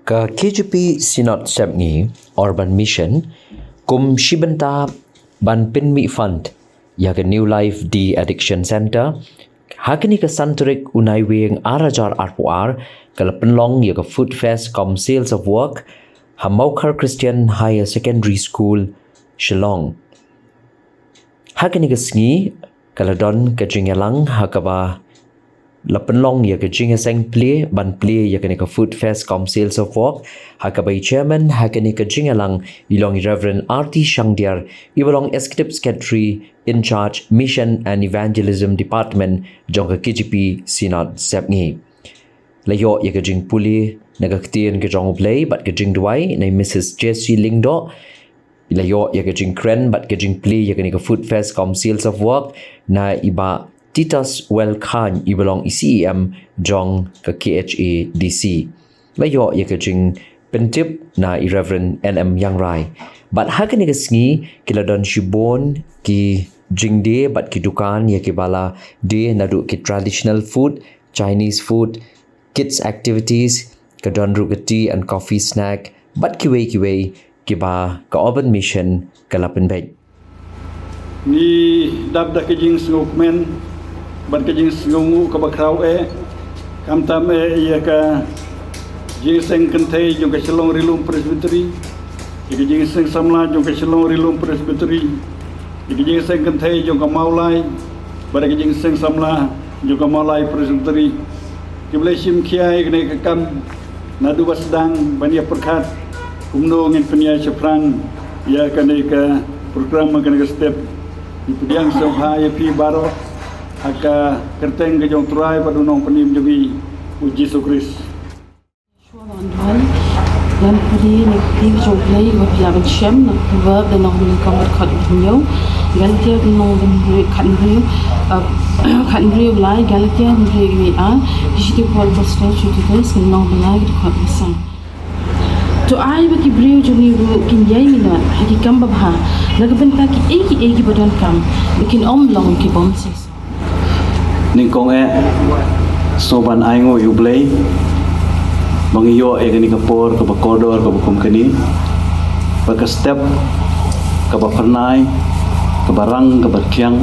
Ka KGP Sinot Sepni Urban Mission kum shibenta ban pinmi fund ya ke New Life di Addiction Center hakini ke santurik unai wing arajar arpuar kala penlong ya ke Food Fest com Sales of Work Hamaukar Christian Higher Secondary School Shillong hakini ke sngi kala don ke jingelang hakaba la penlong ya ke jingeseng play ban play ya ke Food Fest com Sales of Work hakabai chairman hakani ke jingelang ilong Reverend RT Shangdiar ibalong executive secretary in charge mission and evangelism department jong ke KGP Sinot Sepni layo ya ke jing puli nagaktian ke jong play bat ke jing duai na Mrs. Jessie Lingdo layo ya ke jing kren bat ke jing play ya ke Food Fest com Sales of Work na iba Titus Well Khan ibalong ECEM jong ke KHA DC layo ya ke jing pentip na Reverend NM Yang Rai bat hakani ke sngi kila don shibon ki jingde bat ki dukan ya ki bala de nadu ki traditional food Chinese food kids activities ke don ru ke tea and coffee snack bat ki wei ki ba ka Urban Mission ke lapen bed ni dabda ke jing snokmen bat ke jing sngu ka bakrau kam tam ya ka jing seng kentei jong ke Shillong Rilum Presbytery ke jing seng samla jong ke Shillong Rilum Presbytery ke jing seng kentei jong ke Maulai bat ke jing seng samla jong ke Maulai Presbytery ke boleh sim kiai ke kam nadu basdang bania perkat kumno ngin penia ceprang ya ke program ke step di pediang soha ya pi baro aka kerteng ke jong turai padunong penim jabi uji sukris dan pudi ni pigi jong play wat laban shem na verb dan nog min kam khat nyo galtia no ben khan rio lai galtia ni a digital pol postal chuti des no lai khat sang to ai ba ki brio joni ru kin yai mina haki kam babha nagbenta ki eki badan kam bikin long ki bom sis ning kong soban aingo yu play mangiyo kani kapor ka bakodor ka bakum kani baka step ka bapernai ka barang ka barkyang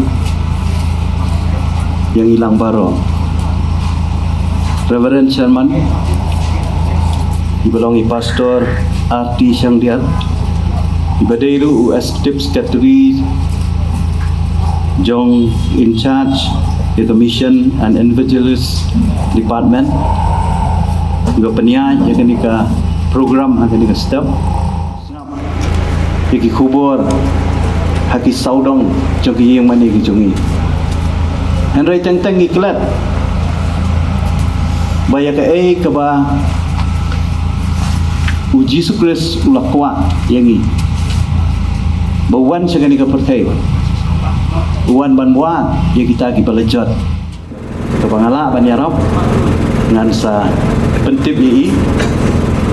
yang hilang baro Reverend Chairman ibelongi Pastor RT Shangdiar ibadairu executive secretary jong in charge the mission and evangelist department juga peniai yang kini ke program yang kini ke step iki kubur haki saudong jogi yang mani ki jongi henry teng iklat baya ke ba uji sukres ulah kuat yangi bawan segani ke pertai uan banbuan yang kita ki pelejot ke pangala ban yarab ngan sa pentip i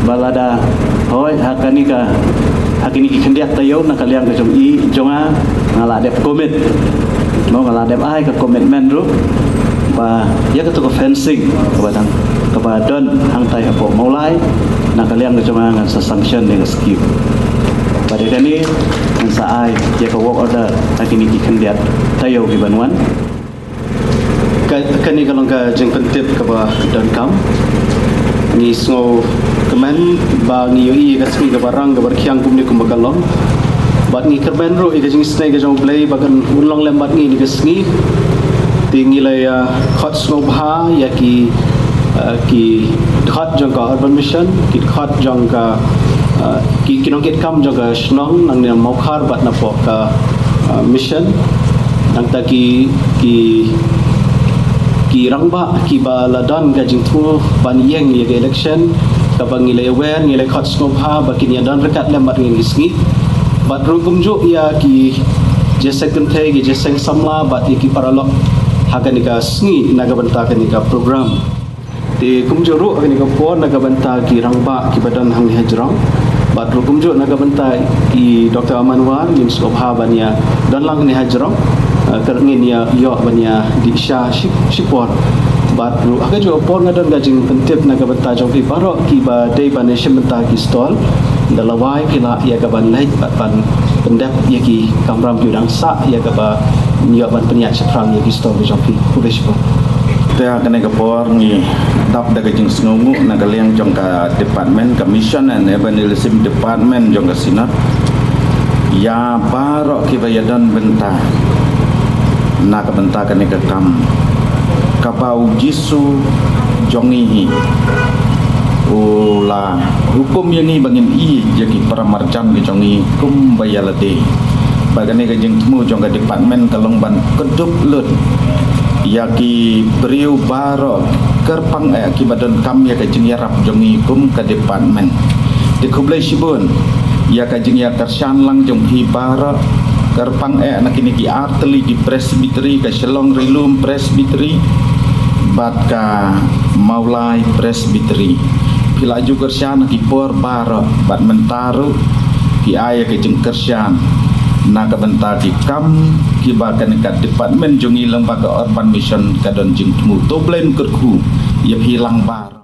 balada hoi hakani ki kendiak tayo na kaliang ke jong i jonga ngala dep komit no ngala dep ai ke commitment ru ba ya ke to fencing kepadang kepadon hang tai apo maulai na kaliang ke jonga ngan sa sanction dengan skip pada kani ngan sa ai ya ke work order hakini ki kendiak tayo ki banwan kani kalong ka jeng pentip ka ba dan kam ni sngo kemen ba ni yoi ka smi ka barang ka barkyang kumni kumbagalong bat ni kerben ro ika jing snai ka jong play bagan ulong lembat ni ka sngi tingi la ya khot sngo bha ya ki khot jong ka Urban Mission ki khot jong ka ki kinong get kam jong ka snong nang ni mokhar bat na po ka mission nang ta ki rangba ki ba ladan ga jingtu ban yeng ye election ka bangile wen ngile khot snobha bakin ya dan rekat lembat ngi sngi bat rungum jo ya ki je second thai ki je seng samla bat ki paralok hagan ka sngi naga banta ka ni ka program te kumjo ro ni ka pon naga banta ki rangba ki badan hang hejrong bat rungum jo naga banta ki Dr. Amanwar lim snobha ban ya dan lang ni hejrong kerengin ya yo banya di sha shipor bat ru aga jo por ngadon gajing pentip naga benta jong pi baro ki ba dei ban nation benta ki stall dalawai kila ia ga ban lai ban pendap ia ki kamram piudang sa ia ga ba nyo ban penyak setrang ia ki stall jong pi kulish ba Tia kena kapor ni dap daga jing sngungu naga liang jong ka Department Commission and Evangelism Department jong ka Sinat ya baro ki bayadan benta naga benta kena ka kam kabau jisu jongihi ula hukum yang ni bangin i jadi paramarjam ki jongi kum bayalade bagane ka jing temu jong ka Department kalong ban kedup lut yaki beriu baro kerpang akibadan kam ya kajing yarap jongi kum ka Department di kublai sibun ya kajing ya kersan lang jong hi baro kerpang nakini ki arteli di presbytery ka Shalong Rilum presbytery bat ka Maulai presbytery pila juga kersan ki por baro bat mentaru ki aya kajing kersan naga benta ki kam ki bakan kat Department jongi lembaga urban mission kadon jing temu to blame kerku ya hilang bar